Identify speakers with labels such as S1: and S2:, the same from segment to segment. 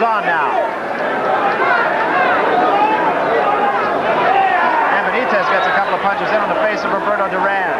S1: on now. And Benitez gets a couple of punches in on the face of Roberto Duran.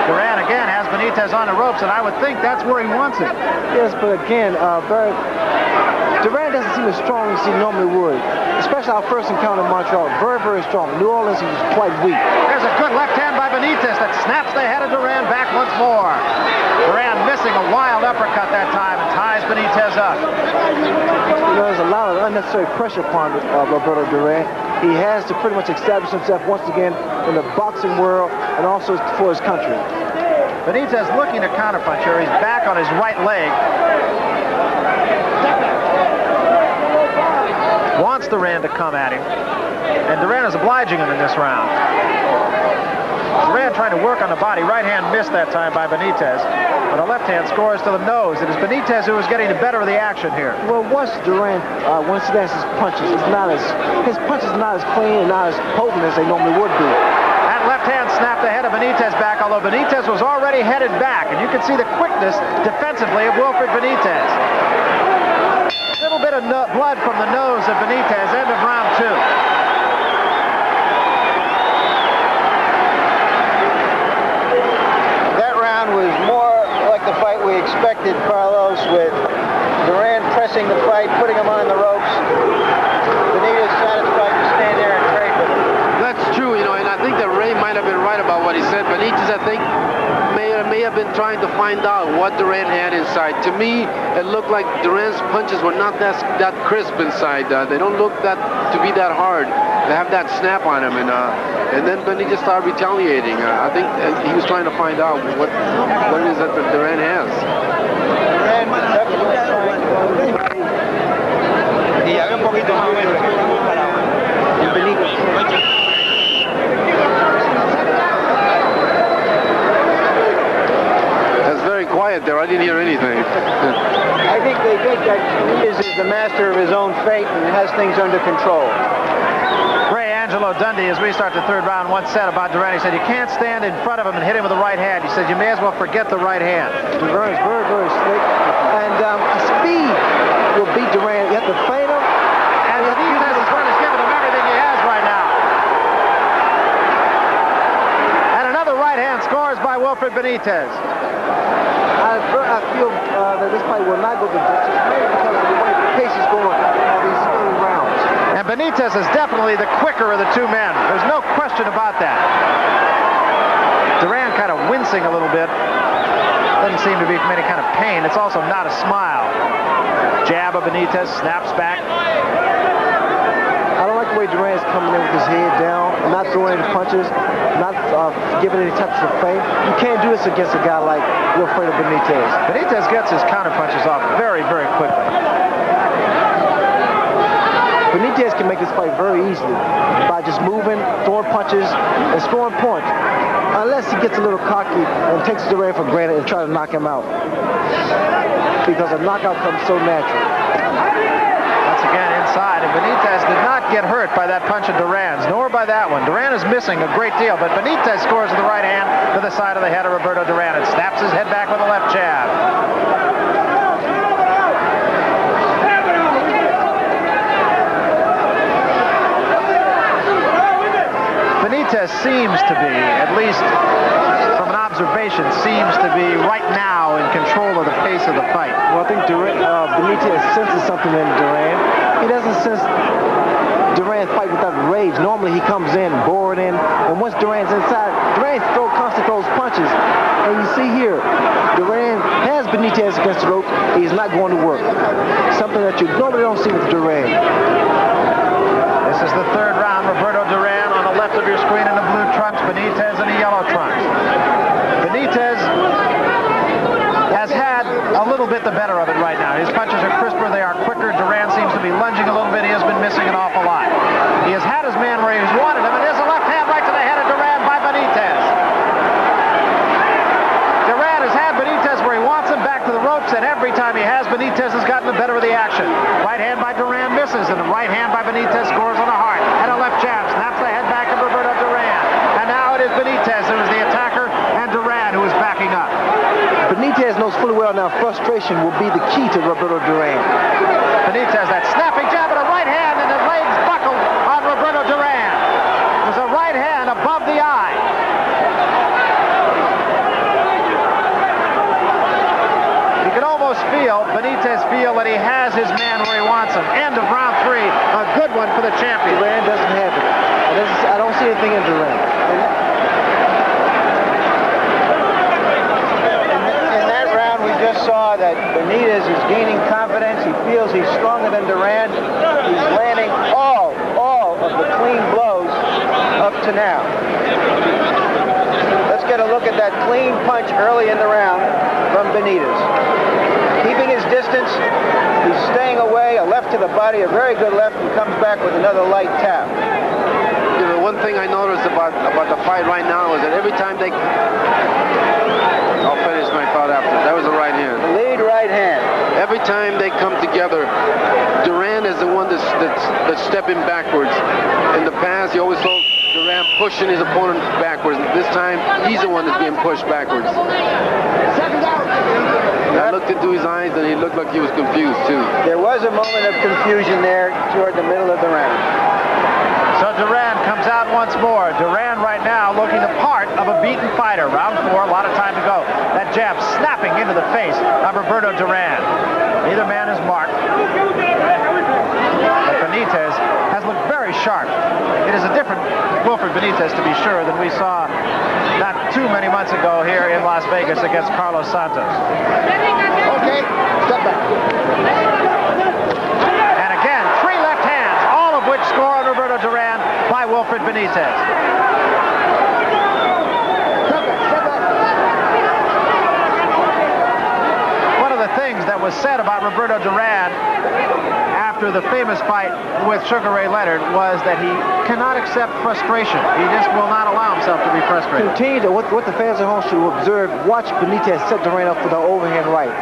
S1: Duran again has Benitez on the ropes, and I would think that's where he wants it.
S2: Yes, but again, Duran doesn't seem as strong as he normally would. Especially our first encounter in Montreal. Very, very strong. New Orleans, he was quite weak.
S1: There's a good left hand by Benitez that snaps the head of Duran back once more. Duran missing a wild uppercut that time and ties Benitez up.
S2: You know, there's a lot of unnecessary pressure upon Roberto Duran. He has to pretty much establish himself once again in the boxing world and also for his country.
S1: Benitez looking to counterpunch here. He's back on his right leg. Wants Duran to come at him. And Duran is obliging him in this round. Duran trying to work on the body. Right hand missed that time by Benitez. But a left hand scores to the nose. It is Benitez who is getting the better of the action here.
S2: Well, once Duran, once he lands his punches, his punches are not as clean and not as potent as they normally would be.
S1: That left hand snapped the head of Benitez back, although Benitez was already headed back. And you can see the quickness defensively of Wilfred Benitez. A little bit of blood from the nose of Benitez. End of round 2.
S3: That round was more like the fight we expected, Carlos, with Duran pressing the fight, putting him on the ropes. Benitez satisfied to stand there and trade with him.
S4: That's true, you know, and I think that Ray might have been right about what he said. Benitez, I think, may have been trying to find out what Duran had inside. To me, it looked like Duran's punches were not that crisp inside. They don't look to be that hard. They have that snap on him, and then Benitez started retaliating. I think he was trying to find out what it is that Duran has.
S3: Duran definitely trying to y había un poquito más el Benitez.
S4: Quiet there. I didn't hear anything.
S3: I think they think that Benitez is the master of his own fate and has things under control.
S1: Ray Angelo Dundee, as we start the third round, once said about Duran, he said, you can't stand in front of him and hit him with the right hand. He said, you may as well forget the right hand.
S2: Duran is very, very slick. And speed will beat Duran. You have to feint him.
S1: And Benitez is giving him everything he has right now. And another right hand scores by Wilfred Benitez.
S2: I feel that this fight will not go to distance, maybe because of the way the pace is going all these early rounds.
S1: And Benitez is definitely the quicker of the two men. There's no question about that. Duran kind of wincing a little bit. Doesn't seem to be from any kind of pain. It's also not a smile. Jab of Benitez, snaps back.
S2: I don't like the way Duran's coming in with his head down, not throwing any punches, not giving any types of feint. You can't do this against a guy like Wilfredo Benitez.
S1: Benitez gets his counter punches off very, very quickly.
S2: Benitez can make this fight very easily by just moving, throwing punches, and scoring points. Unless he gets a little cocky and takes Duran for granted and try to knock him out. Because a knockout comes so natural.
S1: Once again inside, and Benitez did not get hurt by that punch of Duran's, nor by that one. Duran is missing a great deal, but Benitez scores with the right hand to the side of the head of Roberto Duran and snaps his head back with a left jab. Benitez seems to be, at least from an observation, seems to be right now in control of the pace of the fight.
S2: Well, I think Benitez senses something in Duran. He doesn't sense Duran fight without rage. Normally he comes in, bored in, and once Duran's inside, Duran constantly throws punches. And you see here, Duran has Benitez against the rope. He's not going to work. Something that you normally don't see with Duran.
S1: This is the third round. Roberto Duran on the left of your screen in the blue trunks, Benitez in the yellow trunks. Benitez has had a little bit the better of it right now. His punches are crisper, they are quicker. Duran seems to be lunging a little bit. He has been missing an awful lot. He has had his man where he's wanted him, and there's a left hand right to the head of Duran by Benitez. Duran has had Benitez where he wants him, back to the ropes, and every time he has, Benitez has gotten the better of the action. Right hand by Duran misses, and the right hand by Benitez scores on the heart. And a left jab snaps the head back of Roberto Duran. And now it is Benitez who is the attacker, and Duran who is backing up.
S2: Benitez knows fully well now frustration will be the key to Roberto Duran.
S1: Benitez, that snapping jab and a right hand, and the legs buckled on Roberto Duran. It was a right hand above the eye. You can almost feel Benitez feel that he has his man where he wants him. End of round 3. A good one for the champion.
S2: Duran doesn't have it. I don't see anything in Duran.
S3: In that round, we just saw that Benitez is gaining confidence. He feels he's stronger than Duran. He's landing all of the clean blows up to now. Let's get a look at that clean punch early in the round from Benitez. Keeping his distance, he's staying away, a left to the body, a very good left, and comes back with another light tap.
S4: You know, one thing I noticed about the fight right now is that every time they... I'll finish my thought after. That was a right hand.
S3: The lead right hand.
S4: Every time they come together, Duran is the one that's stepping backwards. In the past, you always saw Duran pushing his opponent backwards. This time, he's the one that's being pushed backwards. I looked into his eyes, and he looked like he was confused, too.
S3: There was a moment of confusion there toward the middle of the round.
S1: So Duran comes out once more. Duran right now looking the part of a beaten fighter. Round 4, a lot of time to go. That jab snapping into the face of Roberto Duran. Neither man is marked. But Benitez has looked very sharp. It is a different Wilfred Benitez, to be sure, than we saw not too many months ago here in Las Vegas against Carlos Santos.
S3: Okay, step back.
S1: And again, 3 left hands, all of which score on Roberto Duran by Wilfred Benitez. One of the things that was said about Roberto Duran after the famous fight with Sugar Ray Leonard was that he cannot accept frustration. He just will not allow himself to be frustrated.
S2: Continue to, what the fans at home should observe, watch Benitez set Duran up for the overhand right.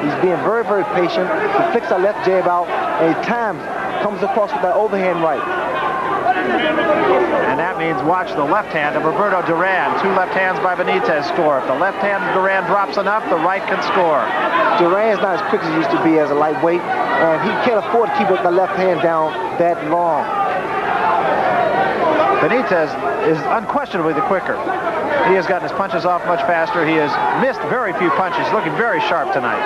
S2: He's being very, very patient. He flicks that left jab out, and at times comes across with that overhand right.
S1: And that means watch the left hand of Roberto Duran. 2 left hands by Benitez score. If the left hand of Duran drops enough, the right can score.
S2: Duran's not as quick as he used to be as a lightweight, and he can't afford to keep the left hand down that long.
S1: Benitez is unquestionably the quicker. He has gotten his punches off much faster. He has missed very few punches, looking very sharp tonight.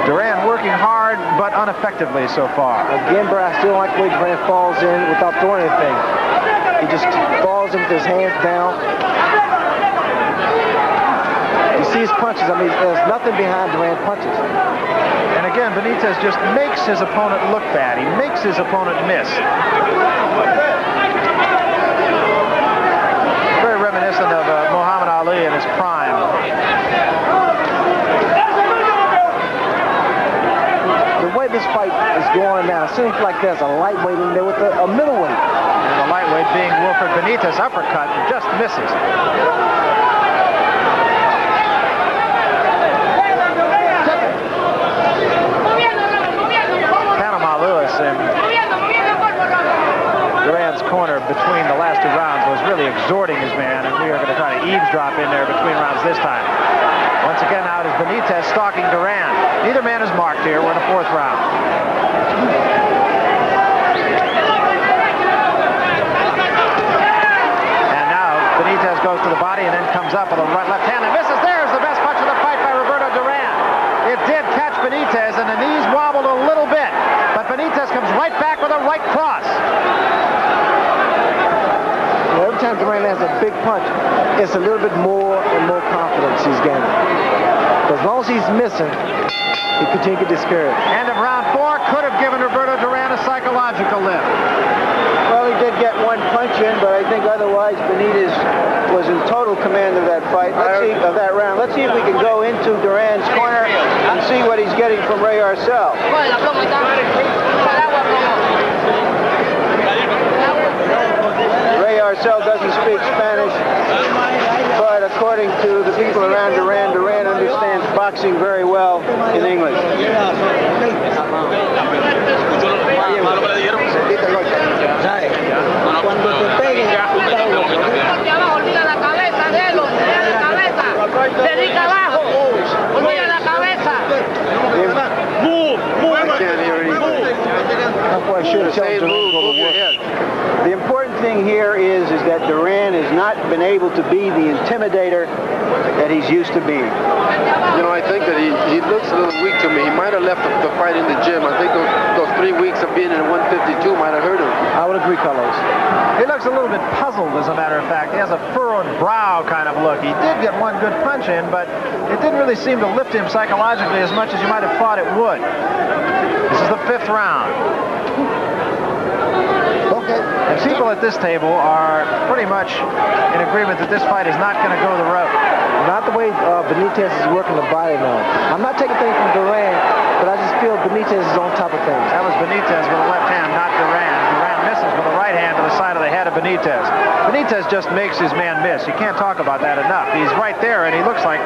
S1: Duran working hard, but ineffectively so far.
S2: Again, but I still like the way Duran falls in without throwing anything. He just falls in with his hands down. You see his punches. I mean, there's nothing behind Duran's punches.
S1: And again, Benitez just makes his opponent look bad. He makes his opponent miss. Very reminiscent of Muhammad Ali in his prime.
S2: The way this fight is going now, it seems like there's a lightweight in there with a middleweight.
S1: And the lightweight being Wilfred Benitez, uppercut, just misses. Duran's corner between the last 2 rounds was really exhorting his man, and we are going to try to eavesdrop in there between rounds this time. Once again, now it is Benitez stalking Duran. Neither man is marked here. We're in the 4th round. And now Benitez goes to the body and then comes up with a right left hand and misses. There's the best punch of the fight by Roberto Duran. It did catch Benitez, and the knees wobbled a little bit, but Benitez comes right back with a right cross.
S2: Every time Duran has a big punch, it's a little bit more and more confidence he's gaining. But as long as he's missing, he continues to get discouraged.
S1: End of round 4 could have given Roberto Duran a psychological lift.
S3: Well, he did get 1 punch in, but I think otherwise Benitez was in total command of that fight. Of that round. Let's see if we can go into Duran's corner and see what he's getting from Ray Arcel. Ray Arcel doesn't speak Spanish, but according to the people around Duran, Duran understands boxing very well in English. he's telling
S4: saying,
S3: Duran to go
S4: move
S3: to
S4: your
S3: work.
S4: head.
S3: The important thing here is that Duran has not been able to be the intimidator that he's used to being.
S4: You know, I think that he looks a little weak to me. He might have left the fight in the gym. I think those 3 weeks of being in 152 might have hurt him.
S3: I would agree, Carlos.
S1: He looks a little bit puzzled, as a matter of fact. He has a furrowed brow kind of look. He did get one good punch in, but it didn't really seem to lift him psychologically as much as you might have thought it would. This is the 5th round. And people at this table are pretty much in agreement that this fight is not going to go the road.
S2: Not the way Benitez is working the body now. I'm not taking things from Duran, but I just feel Benitez is on top of things.
S1: That was Benitez with a left hand, not Duran. Duran misses with a right hand to the side of the head of Benitez. Benitez just makes his man miss. You can't talk about that enough. He's right there, and he looks like